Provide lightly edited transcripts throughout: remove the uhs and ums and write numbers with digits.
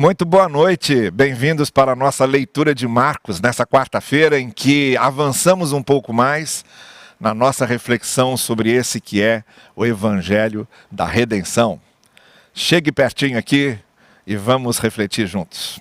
Muito boa noite, bem-vindos para a nossa leitura de Marcos, nessa quarta-feira em que avançamos um pouco mais na nossa reflexão sobre esse que é o Evangelho da Redenção. Chegue pertinho aqui e vamos refletir juntos.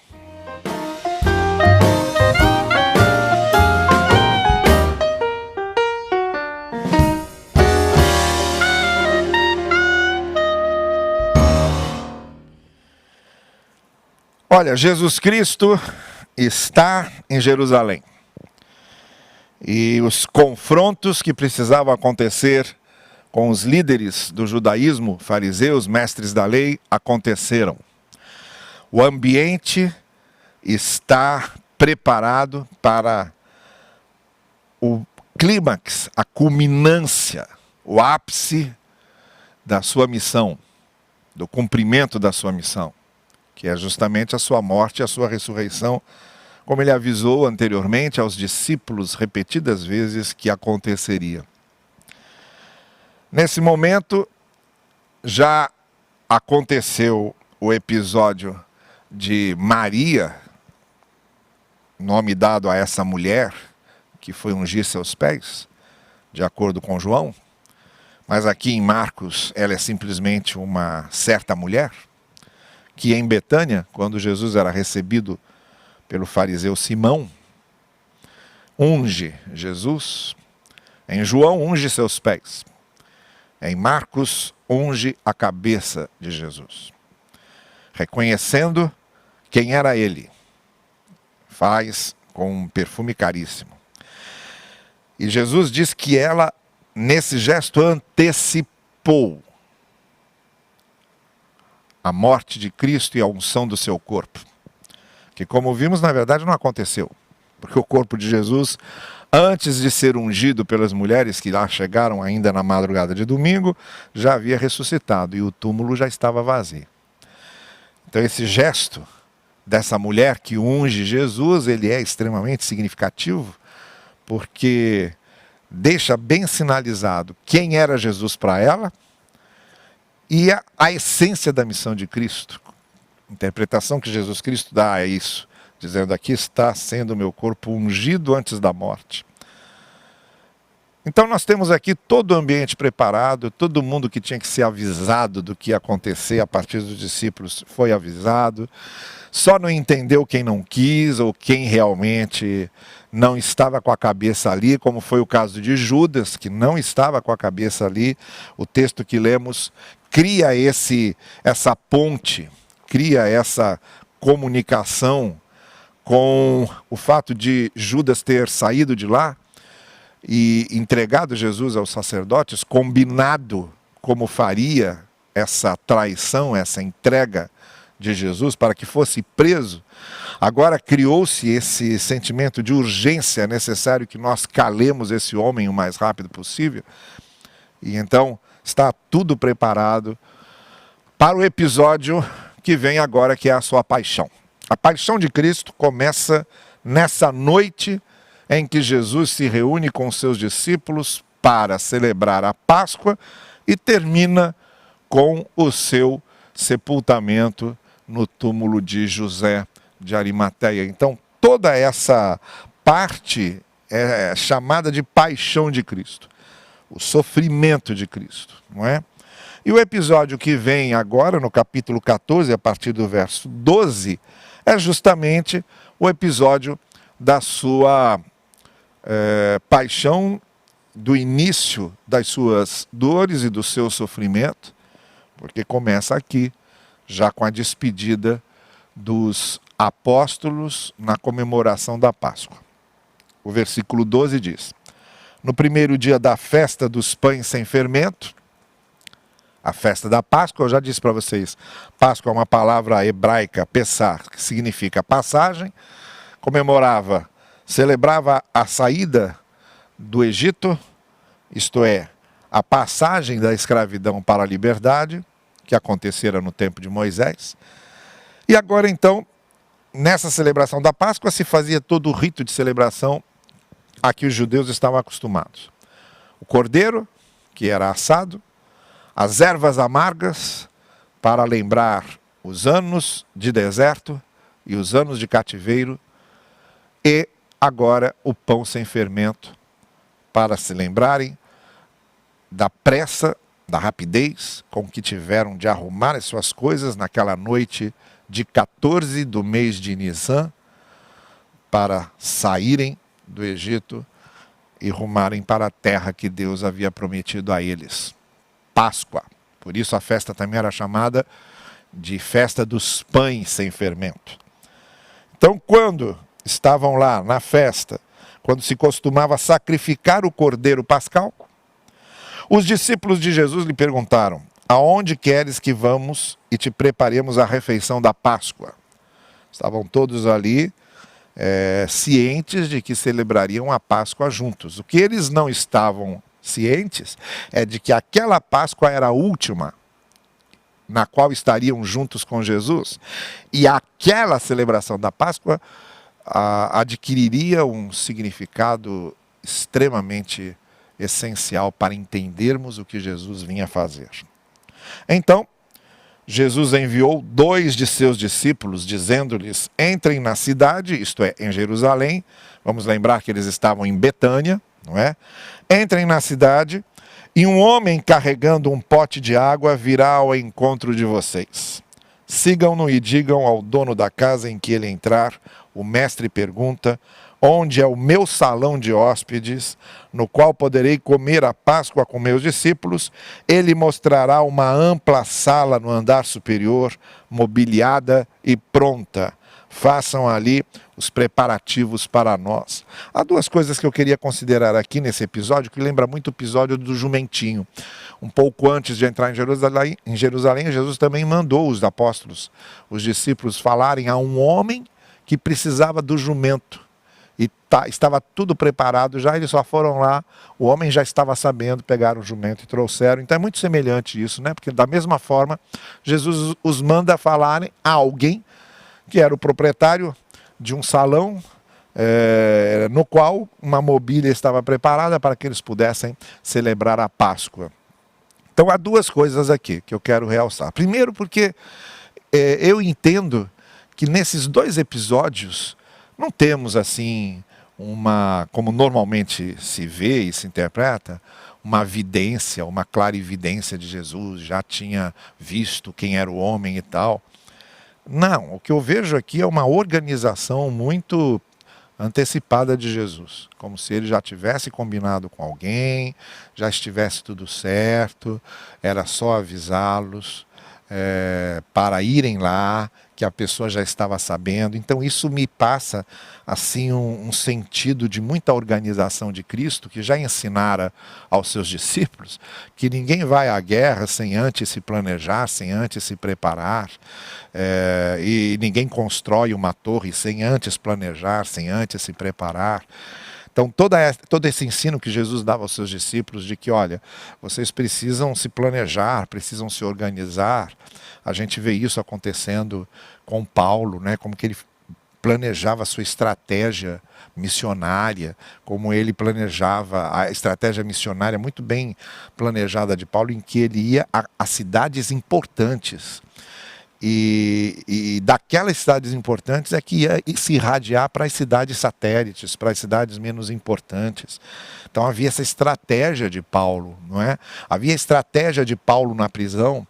Olha, Jesus Cristo está em Jerusalém. E os confrontos que precisavam acontecer com os líderes do judaísmo, fariseus, mestres da lei, aconteceram. O ambiente está preparado para o clímax, a culminância, o ápice da sua missão, do cumprimento da sua missão, que é justamente a sua morte e a sua ressurreição, como ele avisou anteriormente aos discípulos repetidas vezes que aconteceria. Nesse momento, já aconteceu o episódio de Maria, nome dado a essa mulher, que foi ungir seus pés, de acordo com João, mas aqui em Marcos ela é simplesmente uma certa mulher, que em Betânia, quando Jesus era recebido pelo fariseu Simão, unge Jesus. Em João, unge seus pés. Em Marcos, unge a cabeça de Jesus. Reconhecendo quem era ele. Faz com um perfume caríssimo. E Jesus diz que ela, nesse gesto, antecipou a morte de Cristo e a unção do seu corpo. Que, como vimos, na verdade não aconteceu. Porque o corpo de Jesus, antes de ser ungido pelas mulheres que lá chegaram ainda na madrugada de domingo, já havia ressuscitado e o túmulo já estava vazio. Então esse gesto dessa mulher que unge Jesus, ele é extremamente significativo, porque deixa bem sinalizado quem era Jesus para ela, e a essência da missão de Cristo. A interpretação que Jesus Cristo dá a isso, dizendo: aqui está sendo o meu corpo ungido antes da morte. Então nós temos aqui todo o ambiente preparado, todo mundo que tinha que ser avisado do que ia acontecer a partir dos discípulos foi avisado. Só não entendeu quem não quis ou quem realmente não estava com a cabeça ali, como foi o caso de Judas, que não estava com a cabeça ali. O texto que lemos cria essa ponte, cria essa comunicação com o fato de Judas ter saído de lá e entregado Jesus aos sacerdotes, combinado como faria essa traição, essa entrega de Jesus para que fosse preso. Agora criou-se esse sentimento de urgência, é necessário que nós calemos esse homem o mais rápido possível. E então está tudo preparado para o episódio que vem agora, que é a sua paixão. A paixão de Cristo começa nessa noite em que Jesus se reúne com seus discípulos para celebrar a Páscoa e termina com o seu sepultamento no túmulo de José de Arimateia. Então, toda essa parte é chamada de paixão de Cristo, o sofrimento de Cristo, não é? E o episódio que vem agora, no capítulo 14, a partir do verso 12, é justamente o episódio da sua paixão, do início das suas dores e do seu sofrimento, porque começa aqui, já com a despedida dos apóstolos na comemoração da Páscoa. O versículo 12 diz: no primeiro dia da festa dos pães sem fermento, a festa da Páscoa, eu já disse para vocês, Páscoa é uma palavra hebraica, Pessah, que significa passagem, celebrava a saída do Egito, isto é, a passagem da escravidão para a liberdade, que acontecera no tempo de Moisés. E agora então, nessa celebração da Páscoa, se fazia todo o rito de celebração a que os judeus estavam acostumados. O cordeiro, que era assado, as ervas amargas, para lembrar os anos de deserto e os anos de cativeiro e agora o pão sem fermento, para se lembrarem da pressa, da rapidez com que tiveram de arrumar as suas coisas naquela noite de 14 do mês de Nisan, para saírem do Egito e rumarem para a terra que Deus havia prometido a eles. Páscoa. Por isso a festa também era chamada de festa dos pães sem fermento. Então, quando estavam lá na festa, quando se costumava sacrificar o cordeiro pascal, os discípulos de Jesus lhe perguntaram: aonde queres que vamos e te preparemos a refeição da Páscoa? Estavam todos ali cientes de que celebrariam a Páscoa juntos. O que eles não estavam cientes é de que aquela Páscoa era a última na qual estariam juntos com Jesus, e aquela celebração da Páscoa adquiriria um significado extremamente essencial para entendermos o que Jesus vinha fazer. Então, Jesus enviou 2 de seus discípulos, dizendo-lhes: entrem na cidade, isto é, em Jerusalém. Vamos lembrar que eles estavam em Betânia, não é? Entrem na cidade, e um homem carregando um pote de água virá ao encontro de vocês. Sigam-no e digam ao dono da casa em que ele entrar: o mestre pergunta, onde é o meu salão de hóspedes, no qual poderei comer a Páscoa com meus discípulos. Ele mostrará uma ampla sala no andar superior, mobiliada e pronta. Façam ali os preparativos para nós. Há 2 coisas que eu queria considerar aqui nesse episódio, que lembra muito o episódio do jumentinho. Um pouco antes de entrar em Jerusalém, Jesus também mandou os apóstolos, os discípulos, falarem a um homem que precisava do jumento. E estava tudo preparado já, eles só foram lá, o homem já estava sabendo, pegaram o jumento e trouxeram. Então é muito semelhante isso, né? Porque da mesma forma, Jesus os manda falarem a alguém que era o proprietário de um salão no qual uma mobília estava preparada para que eles pudessem celebrar a Páscoa. Então há 2 coisas aqui que eu quero realçar. Primeiro, porque eu entendo que nesses 2 episódios não temos assim como normalmente se vê e se interpreta, uma vidência, uma clarividência de Jesus, já tinha visto quem era o homem e tal. Não, o que eu vejo aqui é uma organização muito antecipada de Jesus, como se ele já tivesse combinado com alguém, já estivesse tudo certo, era só avisá-los para irem lá, que a pessoa já estava sabendo. Então isso me passa assim um sentido de muita organização de Cristo, que já ensinara aos seus discípulos que ninguém vai à guerra sem antes se planejar, sem antes se preparar, e ninguém constrói uma torre sem antes planejar, sem antes se preparar. Então todo esse ensino que Jesus dava aos seus discípulos de que, olha, vocês precisam se planejar, precisam se organizar. A gente vê isso acontecendo com Paulo, né? Como que ele planejava a sua estratégia missionária, como ele planejava a estratégia missionária muito bem planejada de Paulo, em que ele ia a cidades importantes. E daquelas cidades importantes é que ia se irradiar para as cidades satélites, para as cidades menos importantes. Então havia essa estratégia de Paulo, não é? Havia a estratégia de Paulo na prisão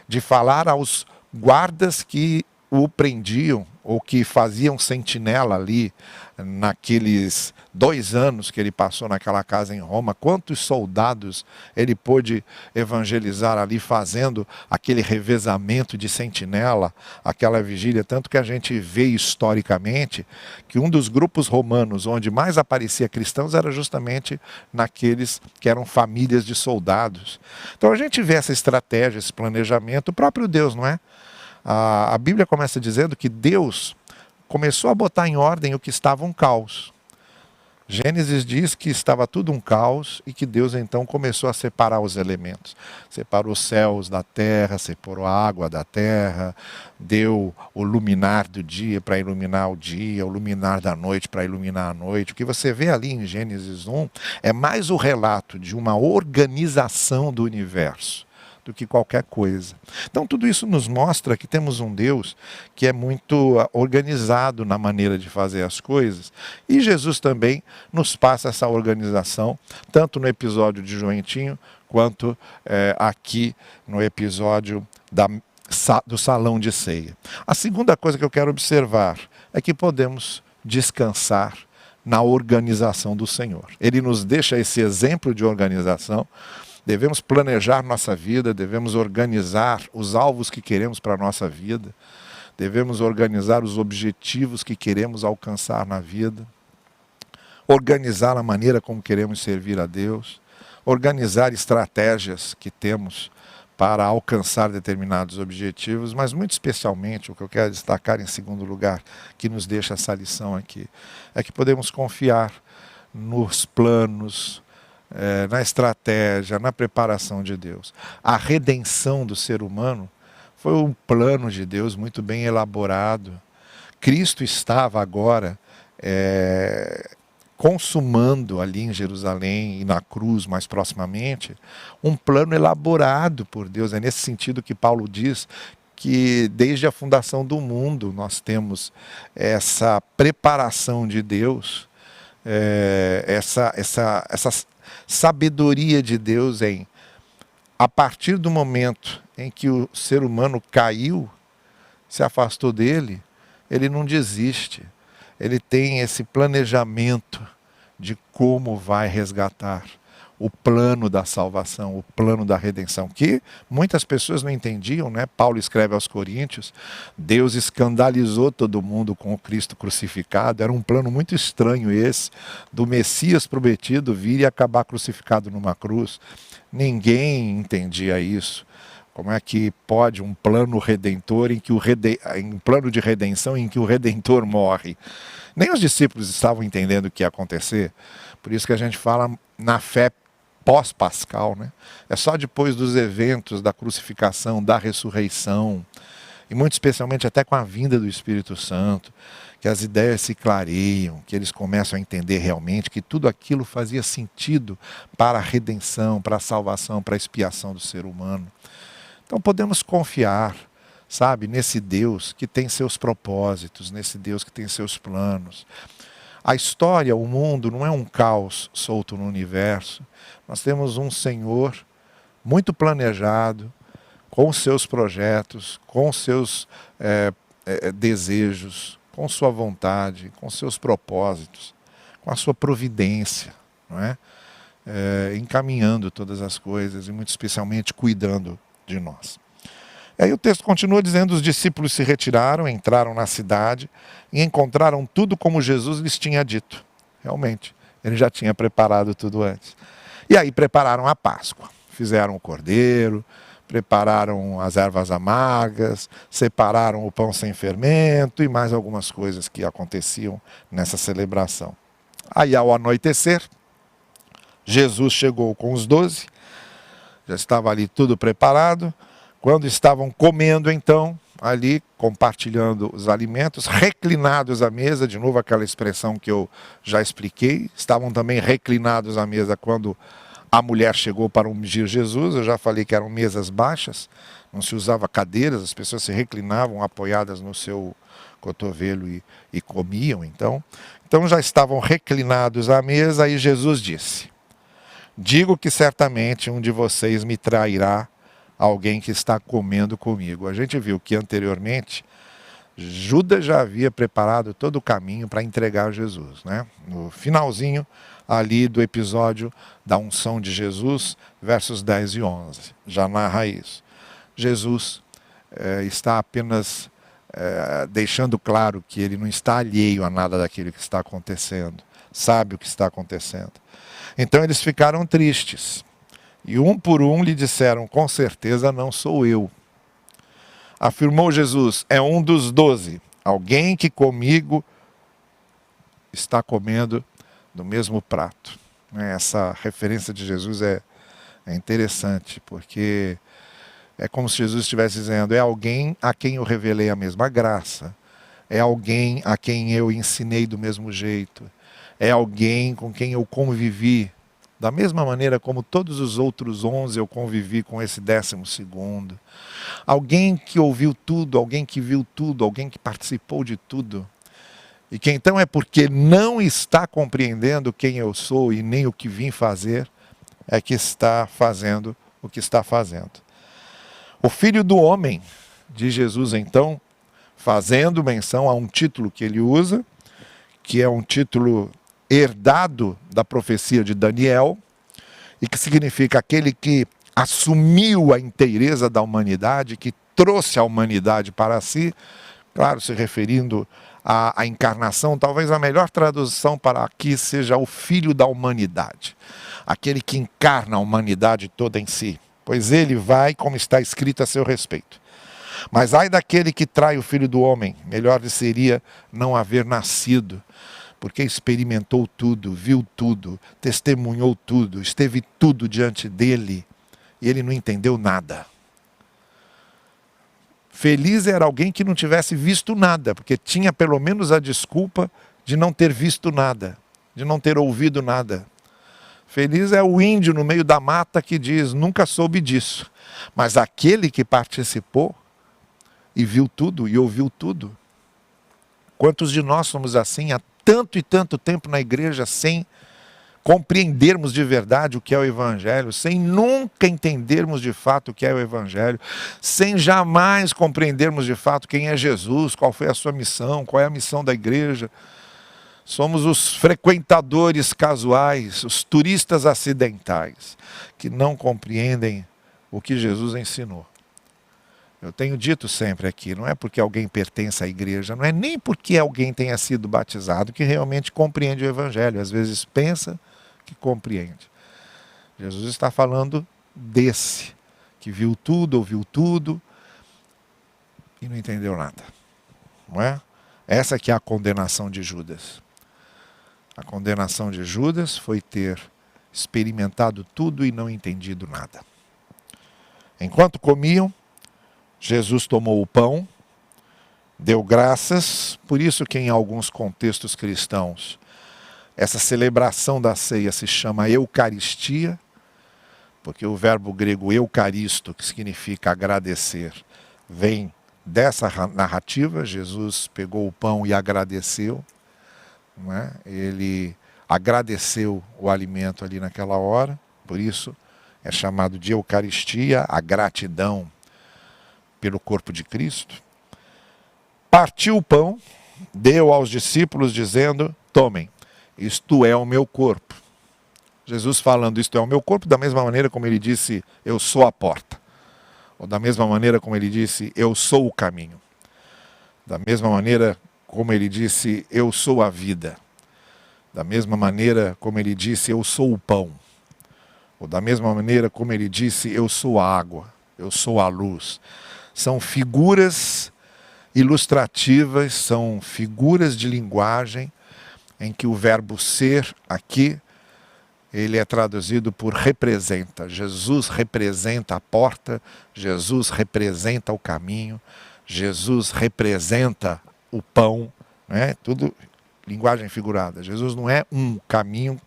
de falar aos guardas que o prendiam ou que faziam sentinela ali naqueles 2 anos que ele passou naquela casa em Roma. Quantos soldados ele pôde evangelizar ali fazendo aquele revezamento de sentinela, aquela vigília, tanto que a gente vê historicamente que um dos grupos romanos onde mais aparecia cristãos era justamente naqueles que eram famílias de soldados. Então a gente vê essa estratégia, esse planejamento, o próprio Deus, não é? A Bíblia começa dizendo que Deus começou a botar em ordem o que estava um caos. Gênesis diz que estava tudo um caos e que Deus então começou a separar os elementos. Separou os céus da terra, separou a água da terra, deu o luminar do dia para iluminar o dia, o luminar da noite para iluminar a noite. O que você vê ali em Gênesis 1 é mais o relato de uma organização do universo do que qualquer coisa. Então tudo isso nos mostra que temos um Deus que é muito organizado na maneira de fazer as coisas, e Jesus também nos passa essa organização, tanto no episódio de Joentinho, quanto aqui no episódio do salão de ceia. A segunda coisa que eu quero observar é que podemos descansar na organização do Senhor. Ele nos deixa esse exemplo de organização. Devemos planejar nossa vida, devemos organizar os alvos que queremos para a nossa vida, devemos organizar os objetivos que queremos alcançar na vida, organizar a maneira como queremos servir a Deus, organizar estratégias que temos para alcançar determinados objetivos, mas muito especialmente o que eu quero destacar em segundo lugar, que nos deixa essa lição aqui, é que podemos confiar nos planos, na estratégia, na preparação de Deus. A redenção do ser humano foi um plano de Deus muito bem elaborado. Cristo estava agora consumando ali em Jerusalém e na cruz mais proximamente, um plano elaborado por Deus. É nesse sentido que Paulo diz que desde a fundação do mundo nós temos essa preparação de Deus, essa sabedoria de Deus a partir do momento em que o ser humano caiu, se afastou dele, ele não desiste. Ele tem esse planejamento de como vai resgatar o plano da salvação, o plano da redenção, que muitas pessoas não entendiam, né? Paulo escreve aos Coríntios, Deus escandalizou todo mundo com o Cristo crucificado. Era um plano muito estranho esse, do Messias prometido vir e acabar crucificado numa cruz. Ninguém entendia isso. Como é que pode um plano redentor um plano de redenção em que o Redentor morre? Nem os discípulos estavam entendendo o que ia acontecer. Por isso que a gente fala na fé pós-pascal, né? É só depois dos eventos da crucificação, da ressurreição, e muito especialmente até com a vinda do Espírito Santo, que as ideias se clareiam, que eles começam a entender realmente que tudo aquilo fazia sentido para a redenção, para a salvação, para a expiação do ser humano. Então podemos confiar, sabe, nesse Deus que tem seus propósitos, nesse Deus que tem seus planos. A história, o mundo, não é um caos solto no universo. Nós temos um Senhor muito planejado, com seus projetos, com seus desejos, com sua vontade, com seus propósitos, com a sua providência, não é? Encaminhando todas as coisas e muito especialmente cuidando de nós. E aí o texto continua dizendo, os discípulos se retiraram, entraram na cidade e encontraram tudo como Jesus lhes tinha dito. Realmente, ele já tinha preparado tudo antes. E aí prepararam a Páscoa, fizeram o cordeiro, prepararam as ervas amargas, separaram o pão sem fermento e mais algumas coisas que aconteciam nessa celebração. Aí ao anoitecer, Jesus chegou com os 12, já estava ali tudo preparado. Quando estavam comendo, então, ali, compartilhando os alimentos, reclinados à mesa, de novo aquela expressão que eu já expliquei, estavam também reclinados à mesa quando a mulher chegou para ungir Jesus. Eu já falei que eram mesas baixas, não se usava cadeiras, as pessoas se reclinavam apoiadas no seu cotovelo e comiam. Então já estavam reclinados à mesa e Jesus disse, digo que certamente um de vocês me trairá, alguém que está comendo comigo. A gente viu que anteriormente Judas já havia preparado todo o caminho para entregar Jesus, né? No finalzinho ali do episódio da unção de Jesus, versos 10 e 11, já narra isso. Jesus está apenas deixando claro que ele não está alheio a nada daquilo que está acontecendo, sabe o que está acontecendo. Então eles ficaram tristes. E um por um lhe disseram, com certeza não sou eu. Afirmou Jesus, é um dos 12, alguém que comigo está comendo do mesmo prato. Essa referência de Jesus é interessante, porque é como se Jesus estivesse dizendo, é alguém a quem eu revelei a mesma graça, é alguém a quem eu ensinei do mesmo jeito, é alguém com quem eu convivi Da mesma maneira como todos os outros 11 eu convivi com esse 12º. Alguém que ouviu tudo, alguém que viu tudo, alguém que participou de tudo. E que então é porque não está compreendendo quem eu sou e nem o que vim fazer, é que está fazendo o que está fazendo. O Filho do Homem, de Jesus então, fazendo menção a um título que ele usa, que é um título herdado da profecia de Daniel, e que significa aquele que assumiu a inteireza da humanidade, que trouxe a humanidade para si, claro, se referindo à encarnação. Talvez a melhor tradução para aqui seja o Filho da humanidade, aquele que encarna a humanidade toda em si, pois ele vai, como está escrito a seu respeito. Mas ai daquele que trai o Filho do Homem, melhor lhe seria não haver nascido, porque experimentou tudo, viu tudo, testemunhou tudo, esteve tudo diante dele, e ele não entendeu nada. Feliz era alguém que não tivesse visto nada, porque tinha pelo menos a desculpa de não ter visto nada, de não ter ouvido nada. Feliz é o índio no meio da mata que diz, nunca soube disso. Mas aquele que participou e viu tudo e ouviu tudo. Quantos de nós somos assim há tanto e tanto tempo na igreja sem compreendermos de verdade o que é o Evangelho, sem nunca entendermos de fato o que é o Evangelho, sem jamais compreendermos de fato quem é Jesus, qual foi a sua missão, qual é a missão da igreja. Somos os frequentadores casuais, os turistas acidentais, que não compreendem o que Jesus ensinou. Eu tenho dito sempre aqui, não é porque alguém pertence à igreja, não é nem porque alguém tenha sido batizado que realmente compreende o Evangelho. Às vezes pensa que compreende. Jesus está falando desse, que viu tudo, ouviu tudo e não entendeu nada. Não é? Essa que é a condenação de Judas. A condenação de Judas foi ter experimentado tudo e não entendido nada. Enquanto comiam, Jesus tomou o pão, deu graças, por isso que em alguns contextos cristãos, essa celebração da ceia se chama Eucaristia, porque o verbo grego eucaristo, que significa agradecer, vem dessa narrativa. Jesus pegou o pão e agradeceu, não é? Ele agradeceu o alimento ali naquela hora, por isso é chamado de Eucaristia, a gratidão pelo corpo de Cristo. Partiu o pão, deu aos discípulos dizendo, tomem, isto é o meu corpo. Jesus falando, isto é o meu corpo, da mesma maneira como ele disse, eu sou a porta. Ou da mesma maneira como ele disse, eu sou o caminho. Da mesma maneira como ele disse, eu sou a vida. Da mesma maneira como ele disse, eu sou o pão. Ou da mesma maneira como ele disse, eu sou a água, eu sou a luz. São figuras ilustrativas, são figuras de linguagem em que o verbo ser aqui, ele é traduzido por representa. Jesus representa a porta, Jesus representa o caminho, Jesus representa o pão, né? Tudo linguagem figurada. Jesus não é um caminho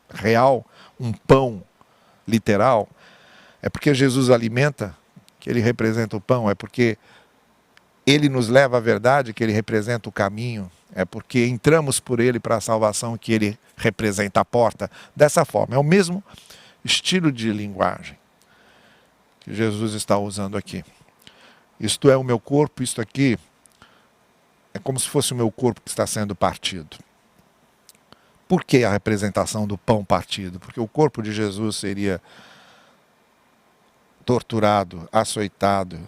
real, um pão literal. É porque Jesus alimenta que ele representa o pão, é porque ele nos leva à verdade, que ele representa o caminho, é porque entramos por ele para a salvação, que ele representa a porta. Dessa forma, é o mesmo estilo de linguagem que Jesus está usando aqui. Isto é o meu corpo, isto aqui é como se fosse o meu corpo que está sendo partido. Por que a representação do pão partido? Porque o corpo de Jesus seria torturado, açoitado,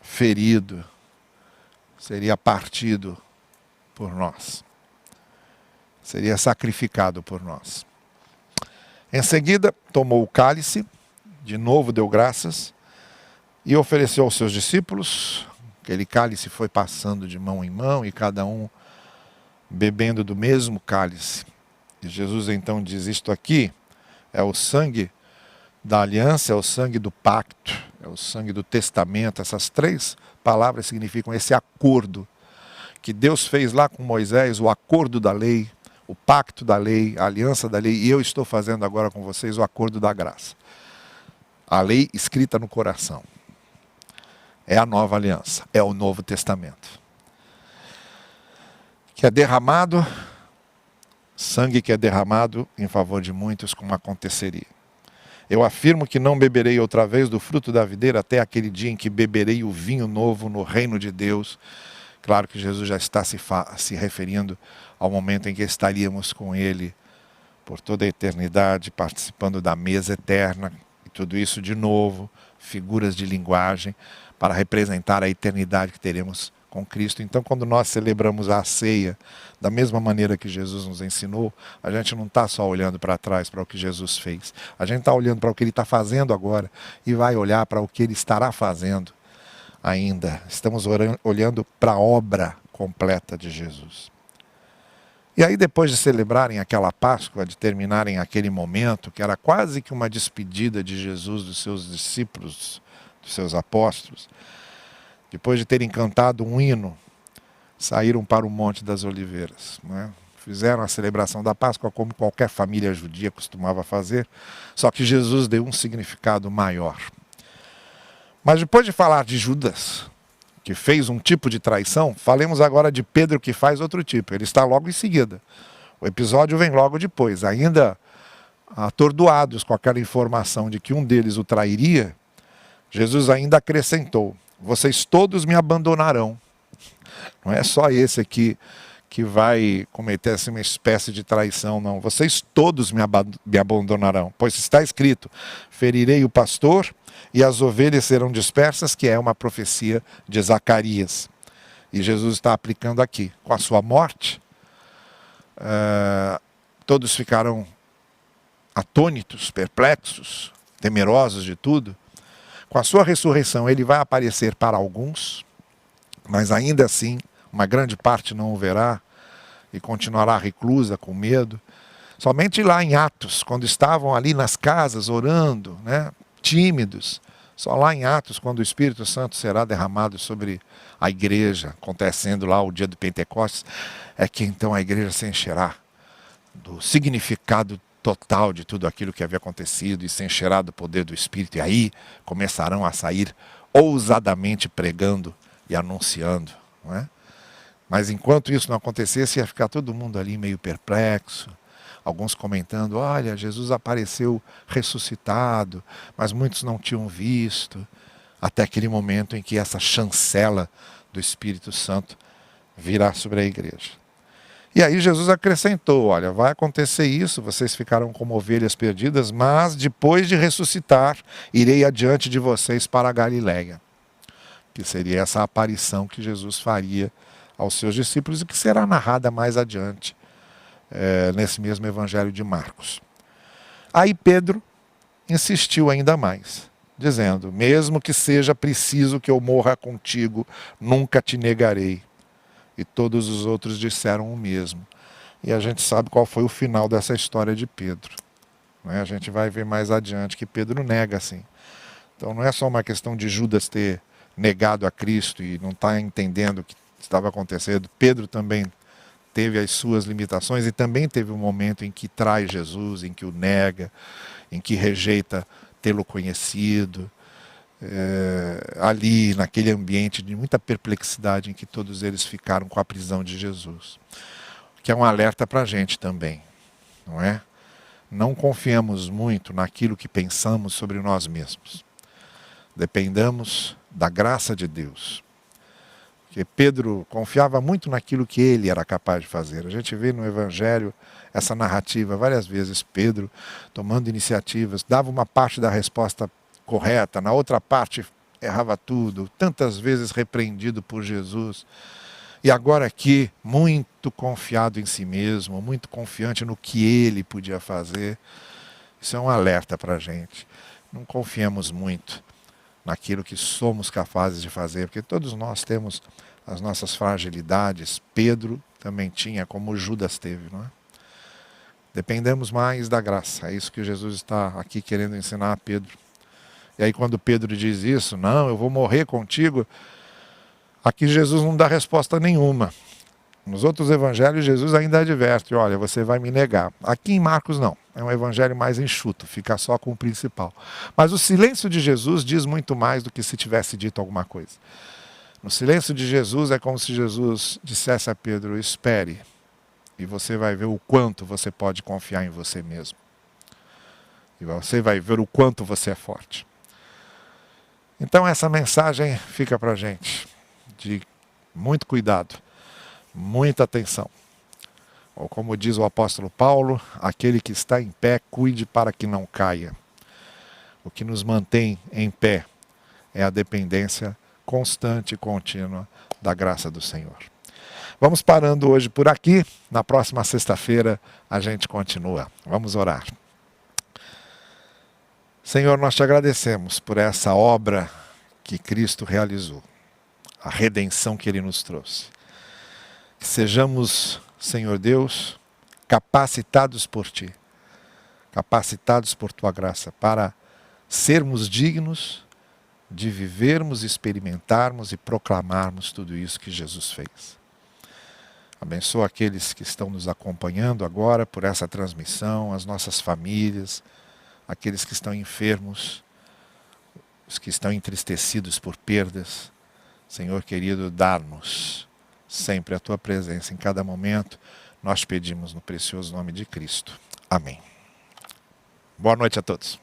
ferido, seria partido por nós, seria sacrificado por nós. Em seguida, tomou o cálice, de novo deu graças e ofereceu aos seus discípulos. Aquele cálice foi passando de mão em mão e cada um bebendo do mesmo cálice. E Jesus então diz, isto aqui é o sangue da aliança, é o sangue do pacto, é o sangue do testamento. Essas três palavras significam esse acordo que Deus fez lá com Moisés, o acordo da lei, o pacto da lei, a aliança da lei, e eu estou fazendo agora com vocês o acordo da graça. A lei escrita no coração. É a nova aliança, é o Novo Testamento. Que é derramado, sangue que é derramado em favor de muitos, como aconteceria. Eu afirmo que não beberei outra vez do fruto da videira até aquele dia em que beberei o vinho novo no reino de Deus. Claro que Jesus já está se referindo ao momento em que estaríamos com Ele por toda a eternidade, participando da mesa eterna, e tudo isso de novo, figuras de linguagem, para representar a eternidade que teremos com Cristo. Então, quando nós celebramos a ceia, da mesma maneira que Jesus nos ensinou, a gente não está só olhando para trás, para o que Jesus fez. A gente está olhando para o que Ele está fazendo agora e vai olhar para o que Ele estará fazendo ainda. Estamos olhando para a obra completa de Jesus. E aí, depois de celebrarem aquela Páscoa, de terminarem aquele momento, que era quase que uma despedida de Jesus dos seus discípulos, dos seus apóstolos, depois de terem cantado um hino, saíram para o Monte das Oliveiras, né? Fizeram a celebração da Páscoa como qualquer família judia costumava fazer, só que Jesus deu um significado maior. Mas depois de falar de Judas, que fez um tipo de traição, falemos agora de Pedro, que faz outro tipo. Ele está logo em seguida. O episódio vem logo depois. Ainda atordoados com aquela informação de que um deles o trairia, Jesus ainda acrescentou: vocês todos me abandonarão. Não é só esse aqui que vai cometer assim, uma espécie de traição, não. Vocês todos me abandonarão, pois está escrito: ferirei o pastor e as ovelhas serão dispersas, que é uma profecia de Zacarias. E Jesus está aplicando aqui. Com a sua morte, todos ficaram atônitos, perplexos, temerosos de tudo. Com a sua ressurreição, ele vai aparecer para alguns, mas ainda assim, uma grande parte não o verá e continuará reclusa, com medo. Somente lá em Atos, quando estavam ali nas casas orando, né, tímidos, só lá em Atos, quando o Espírito Santo será derramado sobre a igreja, acontecendo lá o dia do Pentecostes, é que então a igreja se encherá do significado total de tudo aquilo que havia acontecido e se encherá do poder do Espírito. E aí começarão a sair ousadamente pregando e anunciando, não é? Mas enquanto isso não acontecesse, ia ficar todo mundo ali meio perplexo. Alguns comentando: olha, Jesus apareceu ressuscitado, mas muitos não tinham visto. Até aquele momento em que essa chancela do Espírito Santo virá sobre a igreja. E aí Jesus acrescentou: olha, vai acontecer isso, vocês ficaram como ovelhas perdidas, mas depois de ressuscitar, irei adiante de vocês para a Galiléia. Que seria essa aparição que Jesus faria aos seus discípulos e que será narrada mais adiante, nesse mesmo Evangelho de Marcos. Aí Pedro insistiu ainda mais, dizendo: mesmo que seja preciso que eu morra contigo, nunca te negarei. E todos os outros disseram o mesmo. E a gente sabe qual foi o final dessa história de Pedro, né? A gente vai ver mais adiante que Pedro nega assim. Então não é só uma questão de Judas ter negado a Cristo e não estar entendendo o que estava acontecendo. Pedro também teve as suas limitações e também teve um momento em que trai Jesus, em que o nega, em que rejeita tê-lo conhecido. Ali naquele ambiente de muita perplexidade em que todos eles ficaram com a prisão de Jesus. Que é um alerta para a gente também, não é? Não confiemos muito naquilo que pensamos sobre nós mesmos. Dependamos da graça de Deus. Porque Pedro confiava muito naquilo que ele era capaz de fazer. A gente vê no Evangelho essa narrativa várias vezes, Pedro tomando iniciativas, dava uma parte da resposta correta, na outra parte errava tudo, tantas vezes repreendido por Jesus. E agora aqui, muito confiado em si mesmo, muito confiante no que ele podia fazer. Isso é um alerta para a gente. Não confiemos muito naquilo que somos capazes de fazer, porque todos nós temos as nossas fragilidades. Pedro também tinha, como Judas teve, não é? Dependemos mais da graça. É isso que Jesus está aqui querendo ensinar a Pedro. E aí quando Pedro diz isso: não, eu vou morrer contigo, aqui Jesus não dá resposta nenhuma. Nos outros evangelhos, Jesus ainda adverte, olha, você vai me negar. Aqui em Marcos não, é um evangelho mais enxuto, fica só com o principal. Mas o silêncio de Jesus diz muito mais do que se tivesse dito alguma coisa. No silêncio de Jesus é como se Jesus dissesse a Pedro, espere, e você vai ver o quanto você pode confiar em você mesmo. E você vai ver o quanto você é forte. Então essa mensagem fica para a gente, de muito cuidado, muita atenção. Ou como diz o apóstolo Paulo, aquele que está em pé, cuide para que não caia. O que nos mantém em pé é a dependência constante e contínua da graça do Senhor. Vamos parando hoje por aqui. Na próxima sexta-feira a gente continua. Vamos orar. Senhor, nós te agradecemos por essa obra que Cristo realizou, a redenção que Ele nos trouxe. Que sejamos, Senhor Deus, capacitados por Ti, capacitados por Tua graça, para sermos dignos de vivermos, experimentarmos e proclamarmos tudo isso que Jesus fez. Abençoa aqueles que estão nos acompanhando agora por essa transmissão, as nossas famílias, aqueles que estão enfermos, os que estão entristecidos por perdas. Senhor querido, dá-nos sempre a Tua presença em cada momento. Nós pedimos no precioso nome de Cristo. Amém. Boa noite a todos.